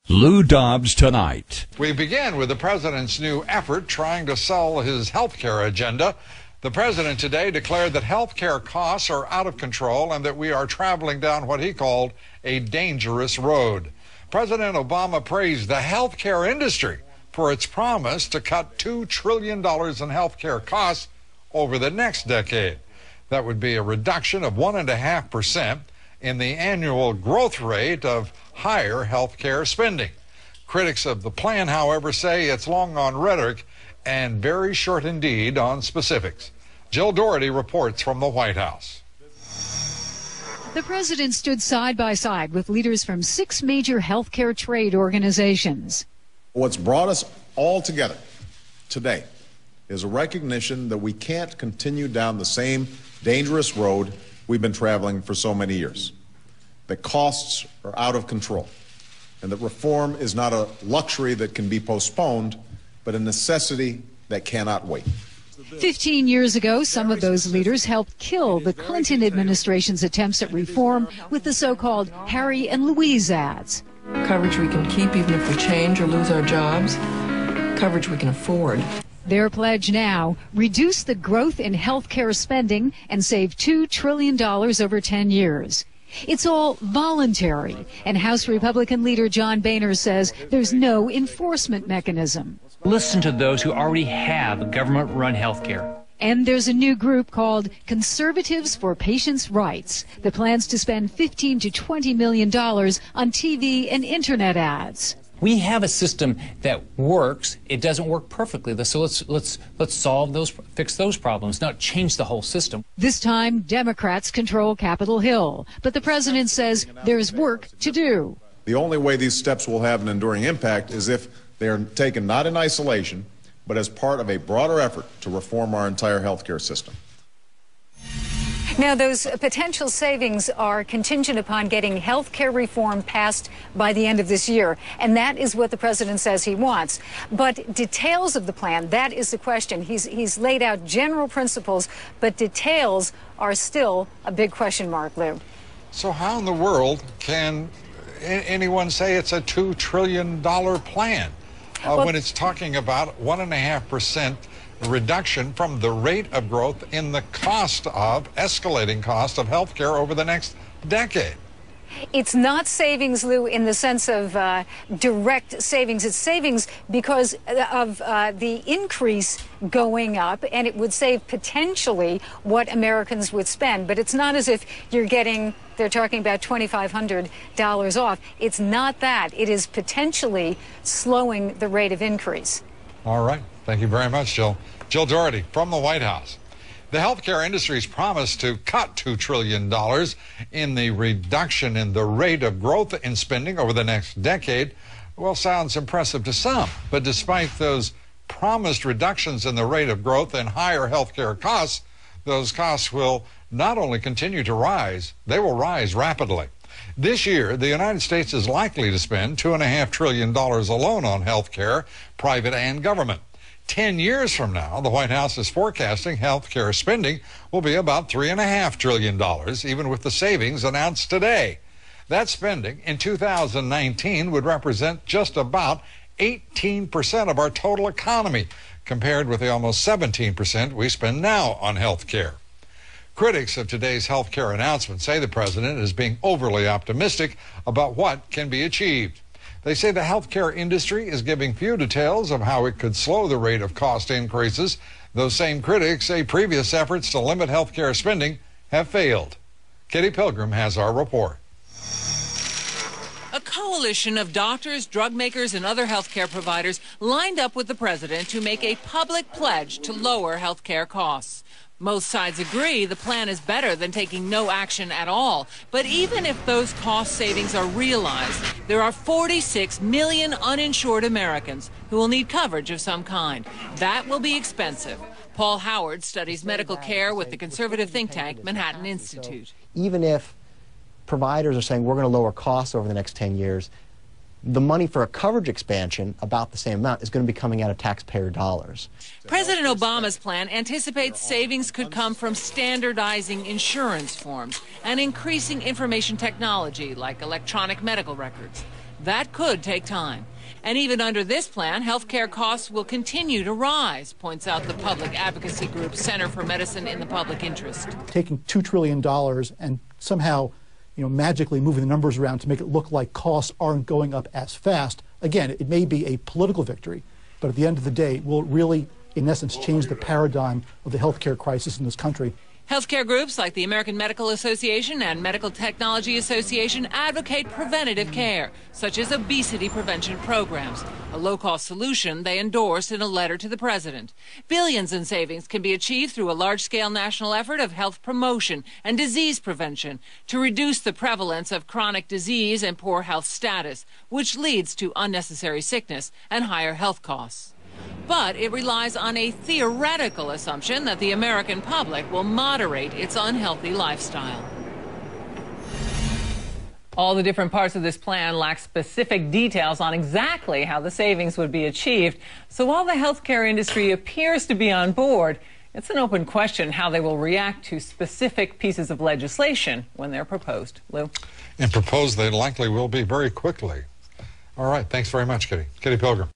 Lou Dobbs tonight. We begin with the president's new effort trying to sell his health care agenda. The president today declared that health care costs are out of control and that we are traveling down what he called a dangerous road. President Obama praised the health care industry for its promise to cut $2 trillion in health care costs over the next decade. That would be a reduction of 1.5% in the annual growth rate of higher health care spending. Critics of the plan, however, say it's long on rhetoric and very short indeed on specifics. Jill Doherty reports from the White House. The president stood side by side with leaders from 6 major health care trade organizations. What's brought us all together today is a recognition that we can't continue down the same dangerous road we've been traveling for so many years. That costs are out of control, and that reform is not a luxury that can be postponed, but a necessity that cannot wait. 15 years ago, some of those leaders helped kill the Clinton administration's attempts at reform with the so-called Harry and Louise ads. Coverage we can keep even if we change or lose our jobs. Coverage we can afford. Their pledge now, reduce the growth in health care spending and save $2 trillion over 10 years. It's all voluntary, and House Republican leader John Boehner says there's no enforcement mechanism. Listen to those who already have government-run health care. And there's a new group called Conservatives for Patients' Rights that plans to spend $15 to $20 million on TV and internet ads. We have a system that works. It doesn't work perfectly, so let's solve those, fix those problems, not change the whole system. This time, Democrats control Capitol Hill, but the president says there's work to do. The only way these steps will have an enduring impact is if they are taken not in isolation, but as part of a broader effort to reform our entire healthcare system. Now, those potential savings are contingent upon getting health care reform passed by the end of this year, and that is what the president says he wants. But details of the plan, that is the question. He's laid out general principles, but details are still a big question mark, Lou. So how in the world can anyone say it's a $2 trillion plan when it's talking about 1.5% reduction from the rate of growth in the escalating cost of health care over the next decade? It's not savings, Lou, in the sense of direct savings. It's savings because of the increase going up, and it would save potentially what Americans would spend. But it's not as if they're talking about $2,500 off. It's not that. It is potentially slowing the rate of increase. All right. Thank you very much, Jill. Jill Doherty from the White House. The healthcare industry's promise to cut $2 trillion in the reduction in the rate of growth in spending over the next decade, well, sounds impressive to some. But despite those promised reductions in the rate of growth and higher healthcare costs, those costs will not only continue to rise, they will rise rapidly. This year, the United States is likely to spend $2.5 trillion alone on health care, private and government. 10 years from now, the White House is forecasting health care spending will be about $3.5 trillion, even with the savings announced today. That spending in 2019 would represent just about 18% of our total economy, compared with the almost 17% we spend now on health care. Critics of today's health care announcement say the president is being overly optimistic about what can be achieved. They say the health care industry is giving few details of how it could slow the rate of cost increases. Those same critics say previous efforts to limit health care spending have failed. Kitty Pilgrim has our report. A coalition of doctors, drug makers, and other health care providers lined up with the president to make a public pledge to lower health care costs. Most sides agree the plan is better than taking no action at all. But even if those cost savings are realized, there are 46 million uninsured Americans who will need coverage of some kind. That will be expensive. Paul Howard studies medical care with the conservative think tank Manhattan Institute. Even if providers are saying we're going to lower costs over the next 10 years, the money for a coverage expansion, about the same amount, is going to be coming out of taxpayer dollars. President Obama's plan anticipates savings could come from standardizing insurance forms and increasing information technology like electronic medical records. That could take time. And even under this plan, health care costs will continue to rise, points out the public advocacy group Center for Medicine in the Public Interest. Taking $2 trillion and somehow, magically moving the numbers around to make it look like costs aren't going up as fast, again, it may be a political victory, but at the end of the day, will it really, in essence, change the paradigm of the health care crisis in this country? Healthcare groups like the American Medical Association and Medical Technology Association advocate preventative care, such as obesity prevention programs, a low-cost solution they endorsed in a letter to the president. Billions in savings can be achieved through a large-scale national effort of health promotion and disease prevention to reduce the prevalence of chronic disease and poor health status, which leads to unnecessary sickness and higher health costs. But it relies on a theoretical assumption that the American public will moderate its unhealthy lifestyle. All the different parts of this plan lack specific details on exactly how the savings would be achieved. So while the healthcare industry appears to be on board, it's an open question how they will react to specific pieces of legislation when they're proposed. Lou? And proposed they likely will be very quickly. All right. Thanks very much, Kitty. Kitty Pilgrim.